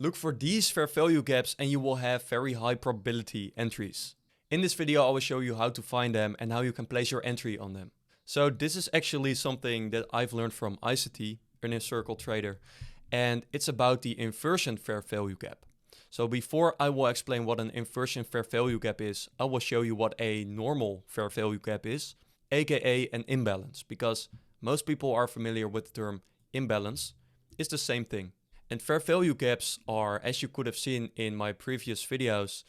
Look for these fair value gaps and you will have very high probability entries. In this video, I will show you how to find them and how you can place your entry on them. So this is actually something that I've learned from ICT, Inner Circle Trader, and it's about the inversion fair value gap. So before I will explain what an inversion fair value gap is, I will show you what a normal fair value gap is, aka an imbalance, because most people are familiar with the term imbalance. It's the same thing. And fair value gaps are, as you could have seen in my previous videos,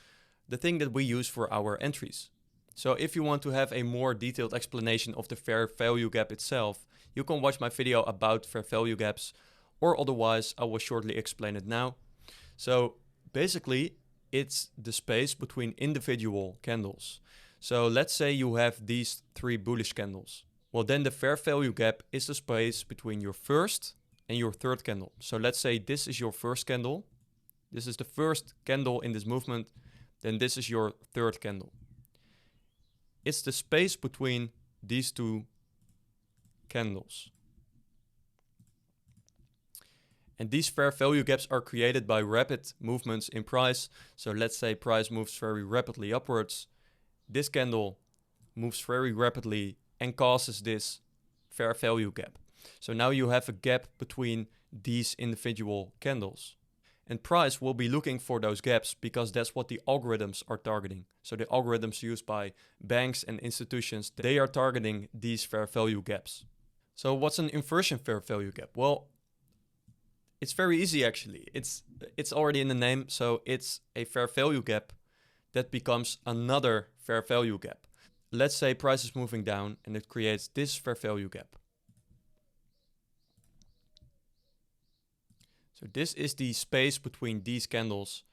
the thing that we use for our entries. So if you want to have a more detailed explanation of the fair value gap itself, you can watch my video about fair value gaps, or otherwise I will shortly explain it now. So basically it's the space between individual candles. So let's say you have these three bullish candles. Well, then the fair value gap is the space between your first and your third candle. So let's say this is your first candle. This is the first candle in this movement. Then this is your third candle. It's the space between these two candles. And these fair value gaps are created by rapid movements in price. So let's say price moves very rapidly upwards. This candle moves very rapidly and causes this fair value gap. So now you have a gap between these individual candles. And price will be looking for those gaps because that's what the algorithms are targeting. So the algorithms used by banks and institutions, they are targeting these fair value gaps. So what's an inversion fair value gap? Well, it's very easy actually. It's already in the name. So it's a fair value gap that becomes another fair value gap. Let's say price is moving down and it creates this fair value gap. So this is the space between these candles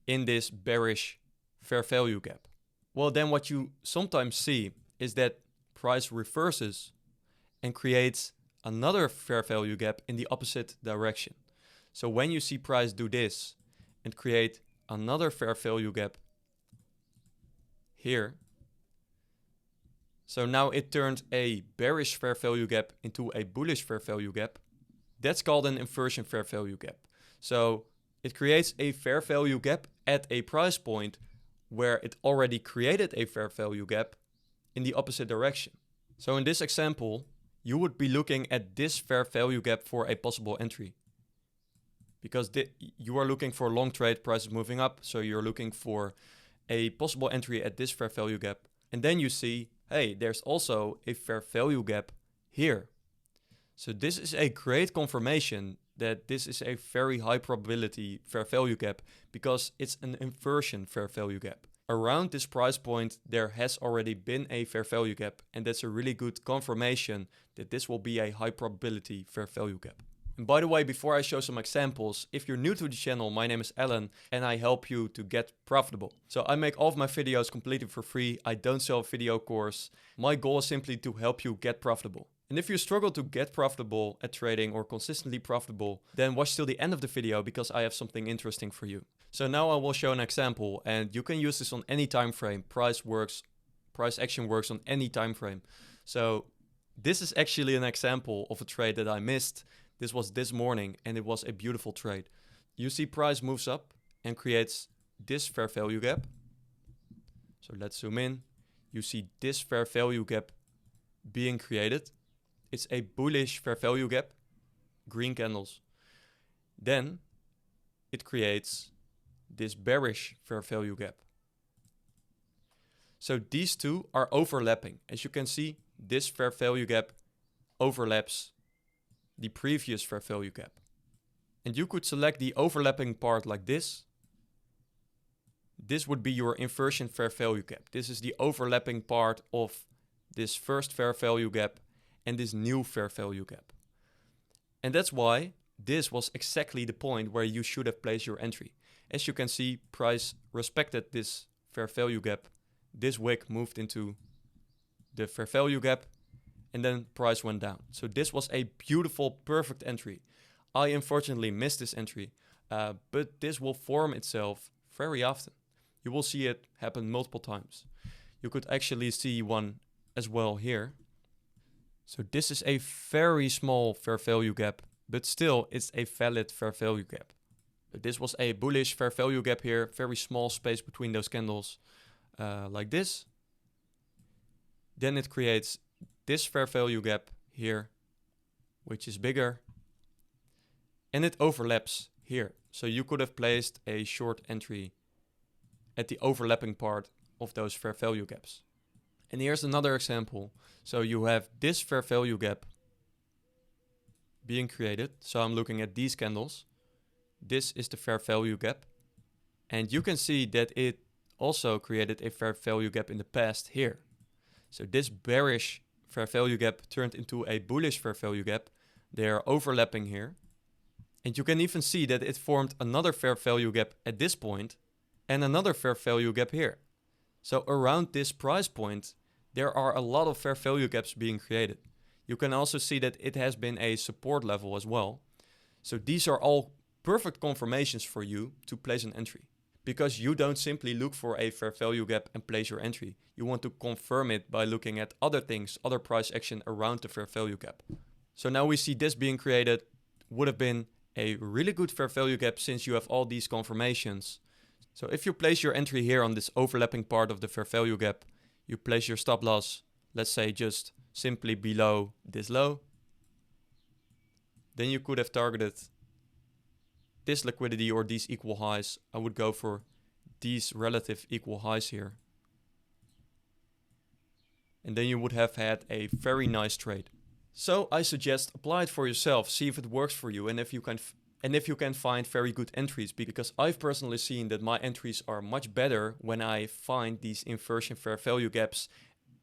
in this bearish fair value gap. Well, then what you sometimes see is that price reverses and creates another fair value gap in the opposite direction. So when you see price do this and create another fair value gap here, so now it turned a bearish fair value gap into a bullish fair value gap. That's called an inversion fair value gap. So it creates a fair value gap at a price point where it already created a fair value gap in the opposite direction. So in this example, you would be looking at this fair value gap for a possible entry. Because you are looking for a long trade, price is moving up. So you're looking for a possible entry at this fair value gap. And then you see, hey, there's also a fair value gap here. So this is a great confirmation that this is a very high probability fair value gap because it's an inversion fair value gap. Around this price point, there has already been a fair value gap, and that's a really good confirmation that this will be a high probability fair value gap. And by the way, before I show some examples, if you're new to the channel, my name is Alan and I help you to get profitable. So I make all of my videos completely for free. I don't sell a video course. My goal is simply to help you get profitable. And if you struggle to get profitable at trading or consistently profitable, then watch till the end of the video because I have something interesting for you. So now I will show an example and you can use this on any time frame. Price action works on any time frame. So this is actually an example of a trade that I missed. This was this morning and it was a beautiful trade. You see price moves up and creates this fair value gap. So let's zoom in. You see this fair value gap being created. It's a bullish fair value gap, green candles. Then it creates this bearish fair value gap. So these two are overlapping. As you can see, this fair value gap overlaps the previous fair value gap. And you could select the overlapping part like this. This would be your inversion fair value gap. This is the overlapping part of this first fair value gap and this new fair value gap. And that's why this was exactly the point where you should have placed your entry. As you can see, price respected this fair value gap. This wick moved into the fair value gap and then price went down. So this was a beautiful, perfect entry. I unfortunately missed this entry, but this will form itself very often. You will see it happen multiple times. You could actually see one as well here. So this is a very small fair value gap, but still it's a valid fair value gap. This was a bullish fair value gap here, very small space between those candles, like this. Then it creates this fair value gap here, which is bigger, and it overlaps here. So you could have placed a short entry at the overlapping part of those fair value gaps. And here's another example. So you have this fair value gap being created. So I'm looking at these candles. This is the fair value gap. And you can see that it also created a fair value gap in the past here. So this bearish fair value gap turned into a bullish fair value gap. They are overlapping here. And you can even see that it formed another fair value gap at this point and another fair value gap here. So around this price point, there are a lot of fair value gaps being created. You can also see that it has been a support level as well. So these are all perfect confirmations for you to place an entry, because you don't simply look for a fair value gap and place your entry. You want to confirm it by looking at other things, other price action around the fair value gap. So now we see this being created would have been a really good fair value gap since you have all these confirmations. So if you place your entry here on this overlapping part of the fair value gap, you place your stop loss, let's say just simply below this low. Then you could have targeted this liquidity or these equal highs. I would go for these relative equal highs here. And then you would have had a very nice trade. So I suggest apply it for yourself, see if it works for you, and if you can find very good entries, because I've personally seen that my entries are much better when I find these inversion fair value gaps,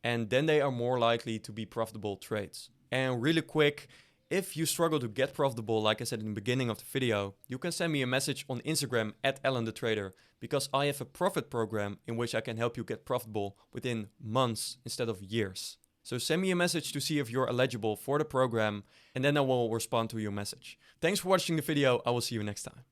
and then they are more likely to be profitable trades. And really quick, if you struggle to get profitable, like I said in the beginning of the video, you can send me a message on Instagram at AlanTheTrader, because I have a profit program in which I can help you get profitable within months instead of years. So send me a message to see if you're eligible for the program, and then I will respond to your message. Thanks for watching the video. I will see you next time.